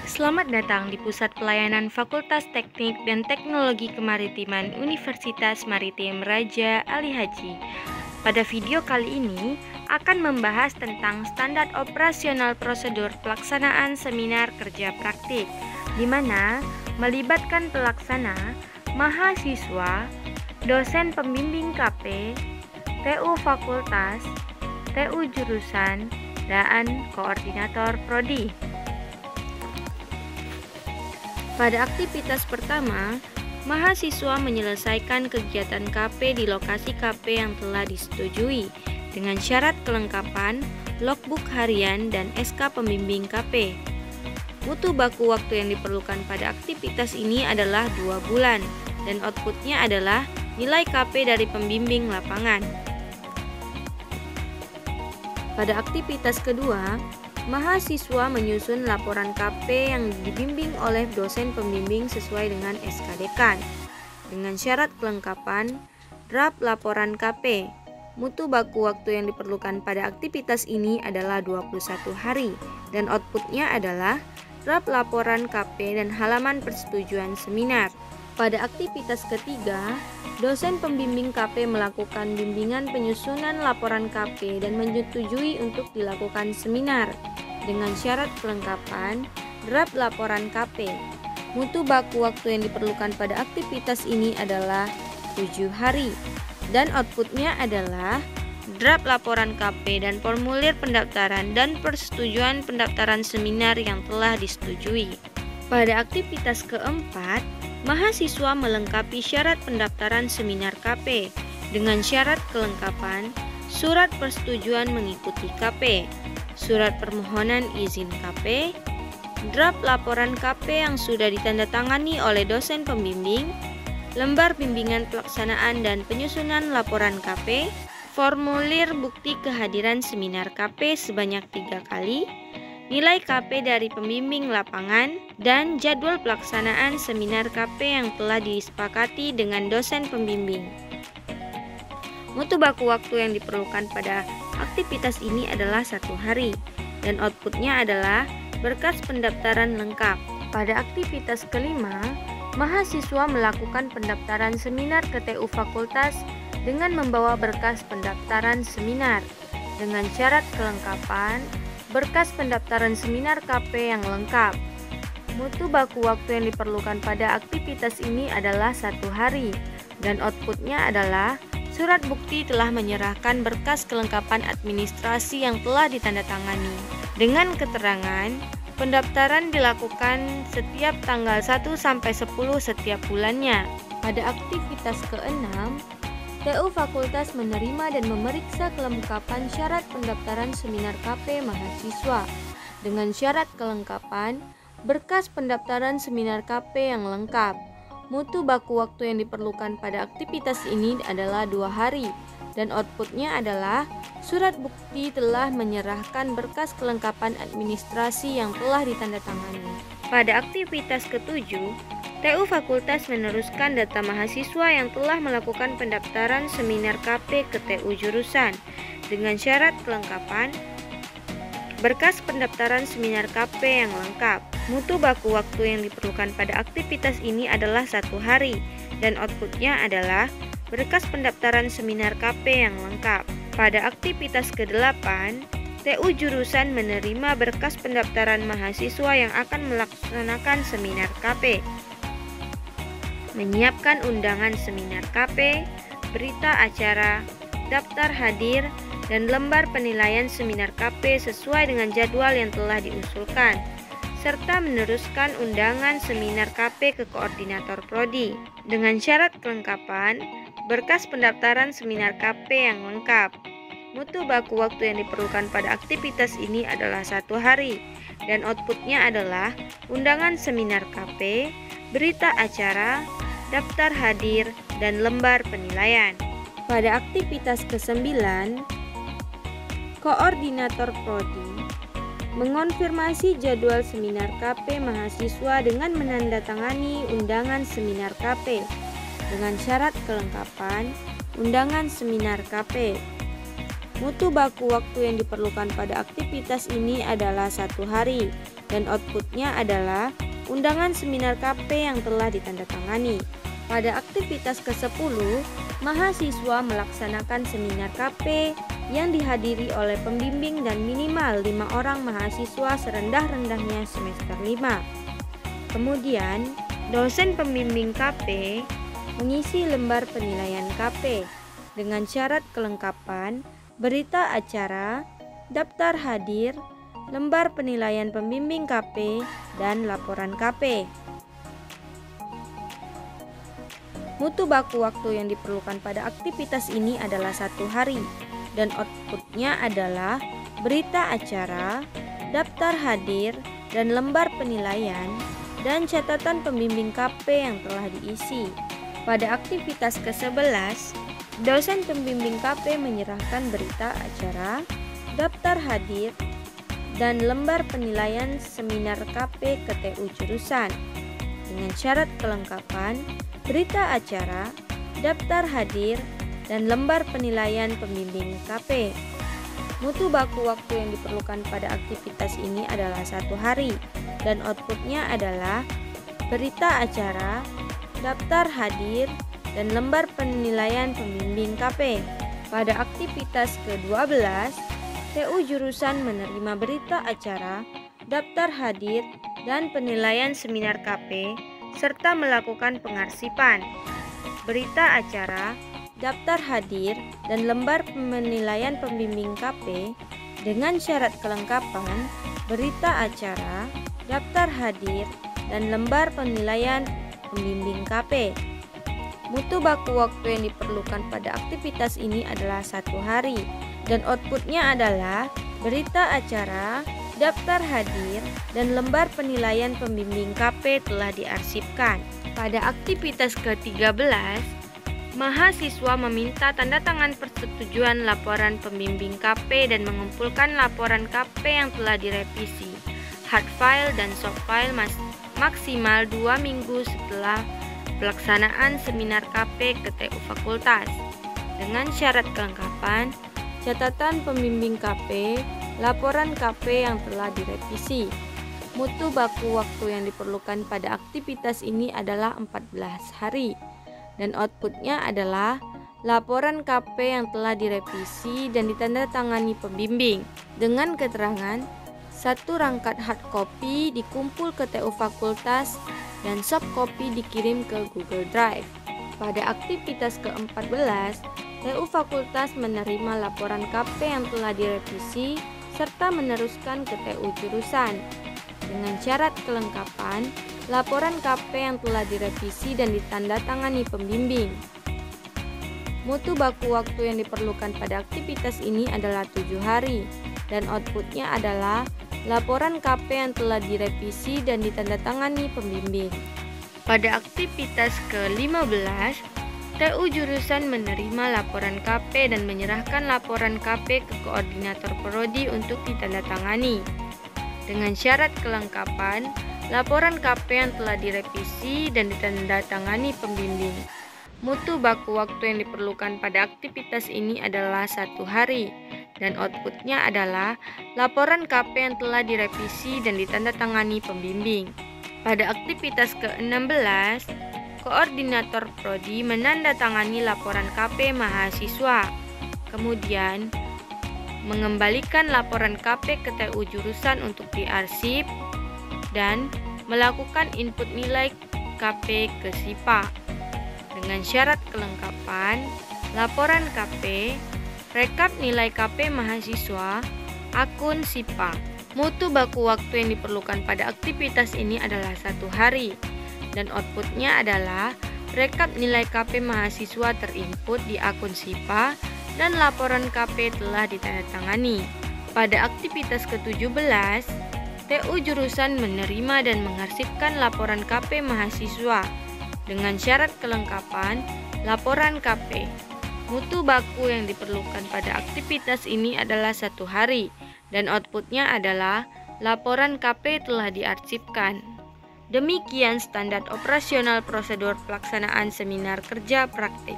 Selamat datang di Pusat Pelayanan Fakultas Teknik dan Teknologi Kemaritiman Universitas Maritim Raja Ali Haji. Pada video kali ini akan membahas tentang standar operasional prosedur pelaksanaan seminar kerja praktik, di mana melibatkan pelaksana, mahasiswa, dosen pembimbing KP, TU Fakultas, TU Jurusan, dan koordinator prodi. Pada aktivitas pertama, mahasiswa menyelesaikan kegiatan KP di lokasi KP yang telah disetujui dengan syarat kelengkapan, logbook harian, dan SK pembimbing KP. Mutu baku waktu yang diperlukan pada aktivitas ini adalah 2 bulan, dan outputnya adalah nilai KP dari pembimbing lapangan. Pada aktivitas kedua, mahasiswa menyusun laporan KP yang dibimbing oleh dosen pembimbing sesuai dengan SK Dekan dengan syarat kelengkapan draft laporan KP. Mutu baku waktu yang diperlukan pada aktivitas ini adalah 21 hari dan outputnya adalah draft laporan KP dan halaman persetujuan seminar. Pada aktivitas ketiga, dosen pembimbing KP melakukan bimbingan penyusunan laporan KP dan menyetujui untuk dilakukan seminar dengan syarat kelengkapan draft laporan KP. Mutu baku waktu yang diperlukan pada aktivitas ini adalah 7 hari dan outputnya adalah draft laporan KP dan formulir pendaftaran dan persetujuan pendaftaran seminar yang telah disetujui. Pada aktivitas keempat, mahasiswa melengkapi syarat pendaftaran seminar KP dengan syarat kelengkapan surat persetujuan mengikuti KP, surat permohonan izin KP, draft laporan KP yang sudah ditandatangani oleh dosen pembimbing, lembar bimbingan pelaksanaan dan penyusunan laporan KP, formulir bukti kehadiran seminar KP sebanyak 3 kali, nilai KP dari pembimbing lapangan, dan jadwal pelaksanaan seminar KP yang telah disepakati dengan dosen pembimbing. Mutu baku waktu yang diperlukan pada aktivitas ini adalah 1 hari dan outputnya adalah berkas pendaftaran lengkap. Pada aktivitas kelima, mahasiswa melakukan pendaftaran seminar ke TU Fakultas dengan membawa berkas pendaftaran seminar dengan syarat kelengkapan berkas pendaftaran seminar KP yang lengkap. Mutu baku waktu yang diperlukan pada aktivitas ini adalah 1 hari dan outputnya adalah surat bukti telah menyerahkan berkas kelengkapan administrasi yang telah ditandatangani dengan keterangan pendaftaran dilakukan setiap tanggal 1 sampai 10 setiap bulannya. Pada aktivitas keenam, TU Fakultas menerima dan memeriksa kelengkapan syarat pendaftaran seminar KP mahasiswa dengan syarat kelengkapan berkas pendaftaran seminar KP yang lengkap. Mutu baku waktu yang diperlukan pada aktivitas ini adalah 2 hari dan outputnya adalah surat bukti telah menyerahkan berkas kelengkapan administrasi yang telah ditandatangani. Pada aktivitas ketujuh, TU Fakultas meneruskan data mahasiswa yang telah melakukan pendaftaran seminar KP ke TU Jurusan dengan syarat kelengkapan berkas pendaftaran seminar KP yang lengkap. Mutu baku waktu yang diperlukan pada aktivitas ini adalah 1 hari dan outputnya adalah berkas pendaftaran seminar KP yang lengkap. Pada aktivitas ke-8, TU Jurusan menerima berkas pendaftaran mahasiswa yang akan melaksanakan seminar KP, menyiapkan undangan seminar KP, berita acara, daftar hadir, dan lembar penilaian seminar KP sesuai dengan jadwal yang telah diusulkan, serta meneruskan undangan seminar KP ke koordinator prodi dengan syarat kelengkapan berkas pendaftaran seminar KP yang lengkap. Mutu baku waktu yang diperlukan pada aktivitas ini adalah 1 hari dan outputnya adalah undangan seminar KP, berita acara, daftar hadir, dan lembar penilaian. Pada aktivitas ke-9, koordinator prodi mengonfirmasi jadwal seminar KP mahasiswa dengan menandatangani undangan seminar KP dengan syarat kelengkapan undangan seminar KP. Mutu baku waktu yang diperlukan pada aktivitas ini adalah 1 hari dan outputnya adalah undangan seminar KP yang telah ditandatangani. Pada aktivitas ke-10, mahasiswa melaksanakan seminar KP yang dihadiri oleh pembimbing dan minimal 5 orang mahasiswa serendah-rendahnya semester 5. Kemudian, dosen pembimbing KP mengisi lembar penilaian KP dengan syarat kelengkapan, berita acara, daftar hadir, lembar penilaian pembimbing KP, dan laporan KP. Mutu baku waktu yang diperlukan pada aktivitas ini adalah 1 hari, dan outputnya adalah berita acara, daftar hadir, dan lembar penilaian, dan catatan pembimbing KP yang telah diisi. Pada aktivitas ke-11, dosen pembimbing KP menyerahkan berita acara, daftar hadir, dan lembar penilaian seminar KP ke TU jurusan dengan syarat kelengkapan, berita acara, daftar hadir, dan lembar penilaian pembimbing KP. Mutu baku waktu yang diperlukan pada aktivitas ini adalah 1 hari, dan outputnya adalah berita acara, daftar hadir, dan lembar penilaian pembimbing KP. Pada aktivitas ke-12, TU jurusan menerima berita acara, daftar hadir, dan penilaian seminar KP, serta melakukan pengarsipan. Berita acara, daftar hadir, dan lembar penilaian pembimbing KP dengan syarat kelengkapan, berita acara, daftar hadir, dan lembar penilaian pembimbing KP. Mutu baku waktu yang diperlukan pada aktivitas ini adalah 1 hari, dan outputnya adalah berita acara, daftar hadir, dan lembar penilaian pembimbing KP telah diarsipkan. Pada aktivitas ke-13, mahasiswa meminta tanda tangan persetujuan laporan pembimbing KP dan mengumpulkan laporan KP yang telah direvisi, hard file dan soft file maksimal 2 minggu setelah pelaksanaan seminar KP ke TU Fakultas dengan syarat kelengkapan, catatan pembimbing KP, laporan KP yang telah direvisi. Mutu baku waktu yang diperlukan pada aktivitas ini adalah 14 hari, dan outputnya adalah laporan KP yang telah direvisi dan ditandatangani pembimbing dengan keterangan 1 rangkap hard copy dikumpul ke TU Fakultas dan soft copy dikirim ke Google Drive. Pada aktivitas ke-14, TU Fakultas menerima laporan KP yang telah direvisi serta meneruskan ke TU jurusan dengan syarat kelengkapan, laporan KP yang telah direvisi dan ditandatangani pembimbing. Mutu baku waktu yang diperlukan pada aktivitas ini adalah 7 hari, dan outputnya adalah laporan KP yang telah direvisi dan ditandatangani pembimbing. Pada aktivitas ke-15, TU jurusan menerima laporan KP dan menyerahkan laporan KP ke koordinator prodi untuk ditandatangani. Dengan syarat kelengkapan, laporan KP yang telah direvisi dan ditandatangani pembimbing. Mutu baku waktu yang diperlukan pada aktivitas ini adalah 1 hari, dan outputnya adalah laporan KP yang telah direvisi dan ditandatangani pembimbing. Pada aktivitas ke-16, koordinator prodi menandatangani laporan KP mahasiswa, kemudian mengembalikan laporan KP ke TU jurusan untuk diarsip dan melakukan input nilai KP ke SIPA dengan syarat kelengkapan, laporan KP, rekap nilai KP mahasiswa, akun SIPA. Mutu baku waktu yang diperlukan pada aktivitas ini adalah 1 hari, dan outputnya adalah rekap nilai KP mahasiswa terinput di akun SIPA dan laporan KP telah ditandatangani. Pada aktivitas ke-17, TU jurusan menerima dan mengarsipkan laporan KP mahasiswa dengan syarat kelengkapan, laporan KP. Mutu baku yang diperlukan pada aktivitas ini adalah 1 hari, dan outputnya adalah laporan KP telah diarsipkan. Demikian standar operasional prosedur pelaksanaan seminar kerja praktik.